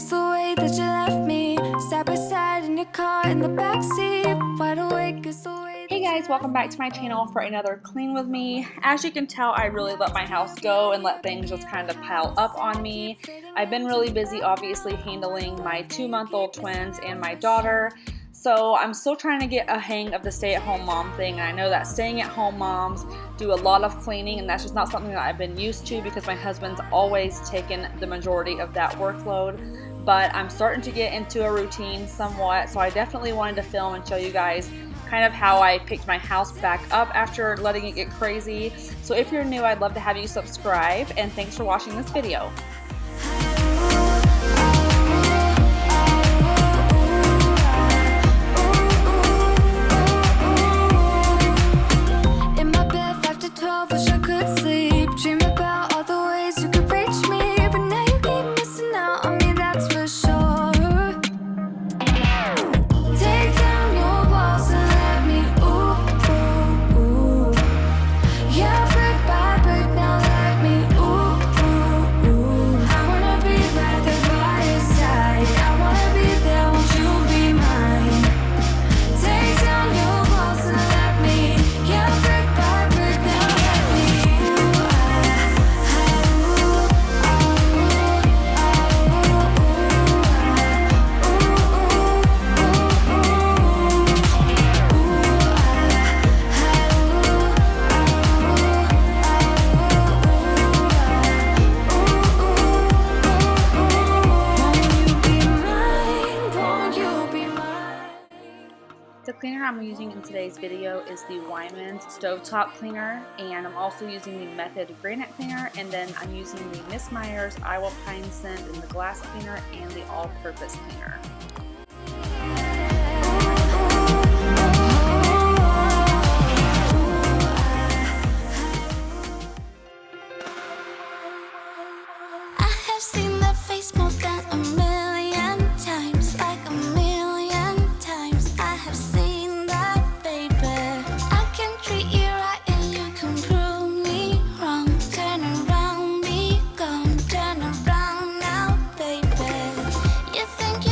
is the way that you left me, side by side in your car in the backseat. Wide awake is the way. Hey guys, welcome back to my channel for another clean with me. As you can tell, I really let my house go and let things just kind of pile up on me. I've been really busy obviously handling my 2-month-old twins and my daughter. So I'm still trying to get a hang of the stay-at-home mom thing. I know that staying-at-home moms do a lot of cleaning, and that's just not something that I've been used to because my husband's always taken the majority of that workload. But I'm starting to get into a routine somewhat, so I definitely wanted to film and show you guys kind of how I picked my house back up after letting it get crazy. So if you're new, I'd love to have you subscribe, and thanks for watching this video. The cleaner I'm using in today's video is the Wyman's Stovetop Cleaner, and I'm also using the Method Granite Cleaner, and then I'm using the Miss Meyer's Iowa Pine Scent in the Glass Cleaner and the All-Purpose Cleaner.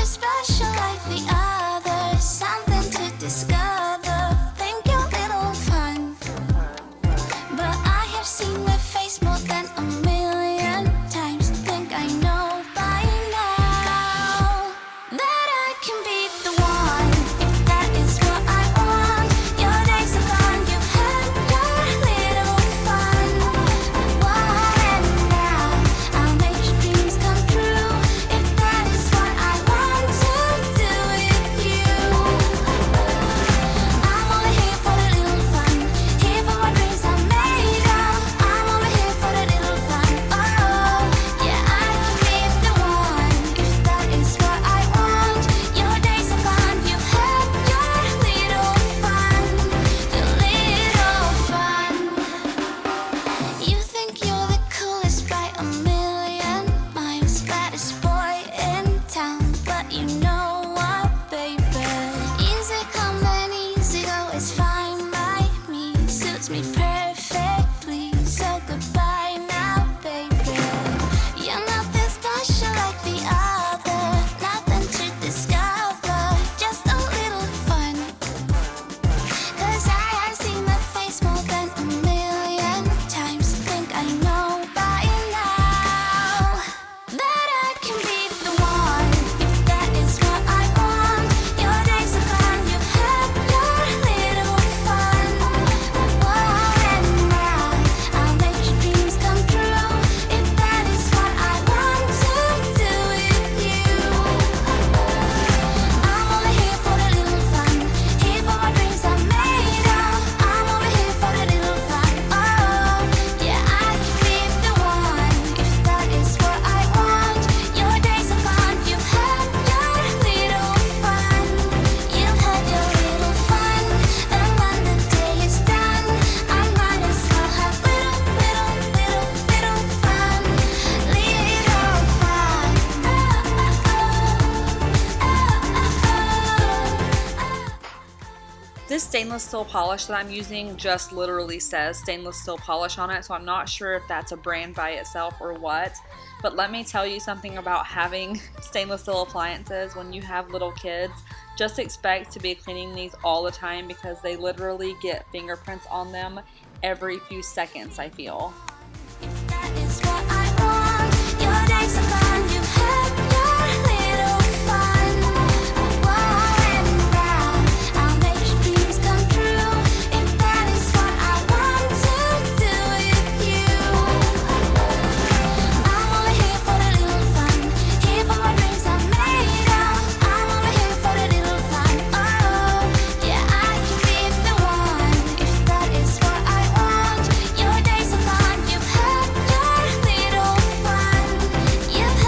Special. stainless steel polish that I'm using just literally says stainless steel polish on it, so I'm not sure if that's a brand by itself or what. But let me tell you something about having stainless steel appliances when you have little kids. Just expect to be cleaning these all the time because they literally get fingerprints on them every few seconds, I feel. That is what I want. Your days are gone. You've had your little fun. Whoa, and now I'll make your dreams come true. If that is what I want to do with you, I'm only here for the little fun. Here for my dreams are made of. I'm only here for the little fun. Oh, yeah, I can be the one. If that is what I want. Your days are gone. You've had your little fun. You've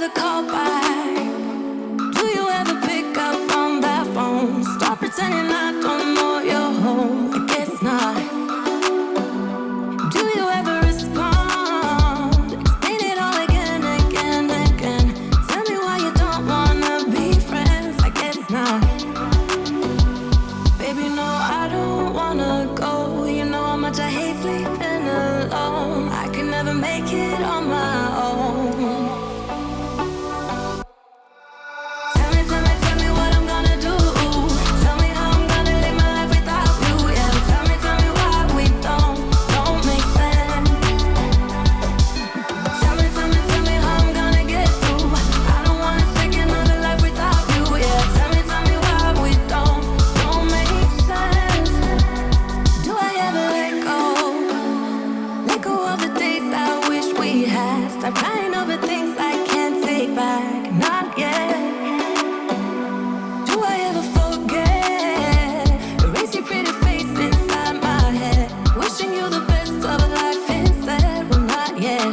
ever call back? Do you ever pick up on that phone? Stop pretending I don't know you're home. I guess not. Do you ever respond? Explain it all again, again, again. Tell me why you don't wanna be friends. I guess not. Baby, no, I don't wanna go. You know how much I hate sleeping alone. I can never make it on my own. Tell me what I'm gonna do. Tell me how I'm gonna live my life without you. Yeah, tell me why we don't make sense. Tell me how I'm gonna get through. I don't wanna take another life without you. Yeah, tell me why we don't make sense. Do I ever let go of the days I wish we had? Stop crying over things I can't take back. Not yet. Do I ever forget? Erase your pretty face inside my head. Wishing you the best of life instead. Well, not yet.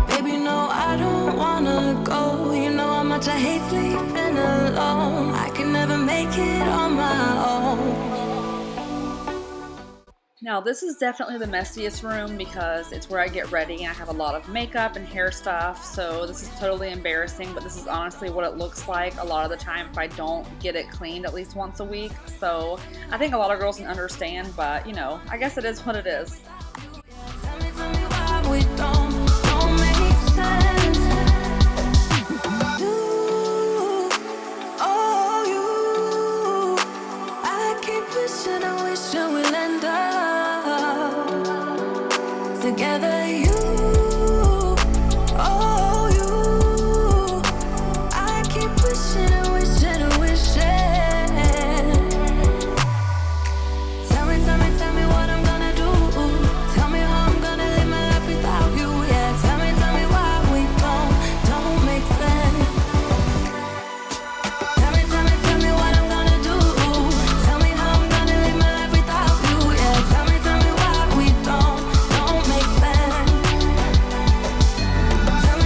Baby, no, I don't wanna go. You know how much I hate sleeping alone. I can never make it on my own. Now this is definitely the messiest room because it's where I get ready and I have a lot of makeup and hair stuff, so this is totally embarrassing, but this is honestly what it looks like a lot of the time if I don't get it cleaned at least once a week. So I think a lot of girls can understand, but you know, I guess it is what it is. Tell me why we don't make sense. You, oh you, I keep wishing and wishing we'll end up together. You, oh you, I keep wishing and wishing and wishing. Tell me what I'm gonna do. Tell me how I'm gonna live my life without you. Yeah, tell me why we don't make sense. Tell me what I'm gonna do. Tell me how I'm gonna live my life without you. Yeah, tell me why we don't make sense. Tell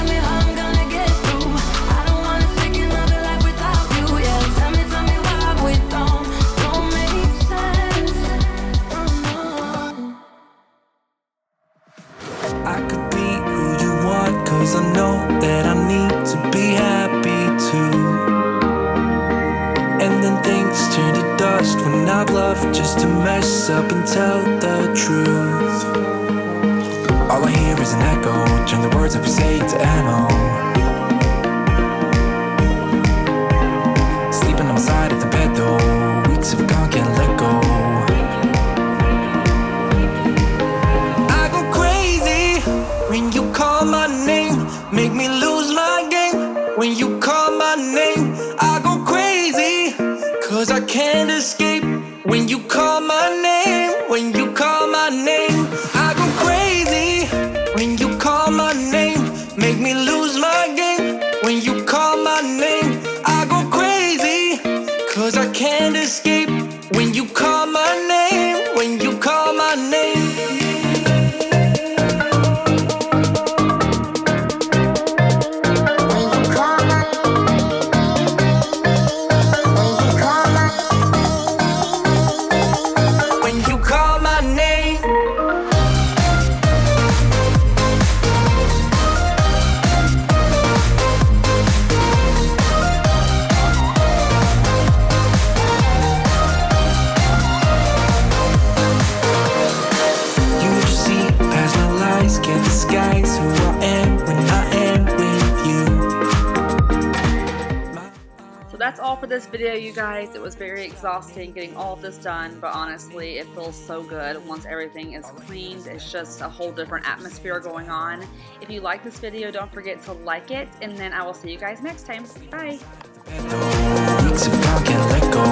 me how I'm gonna get through. I don't wanna take another life without you. Yeah, tell me why we don't make sense. Oh no. I could be who you want, 'cause I know that I need to be happy too. And then things turn to dust when I bluff just to mess up and tell the truth. All I hear is an echo, turn the words that we say to ammo. Sleeping on my side of the bed though, weeks of gone, can't let go. I go crazy when you call my name, make me lose my game. When you call my name, I go crazy, 'cause I can't escape. When you call my name, when you call my name, I go crazy. When you call my name, make me lose my game. When you call my name, I go crazy, 'cause I can't escape. When you call my name, when you call my name. When you call my name. You just see past my lies, can't disguise who I am when I am with you. So that's all for this video, you guys. It was very exhausting getting all of this done, but honestly, it feels so good once everything is cleaned. It's just a whole different atmosphere going on. If you like this video, don't forget to like it, and then I will see you guys next time. Bye! Weeks of gone, can't let go.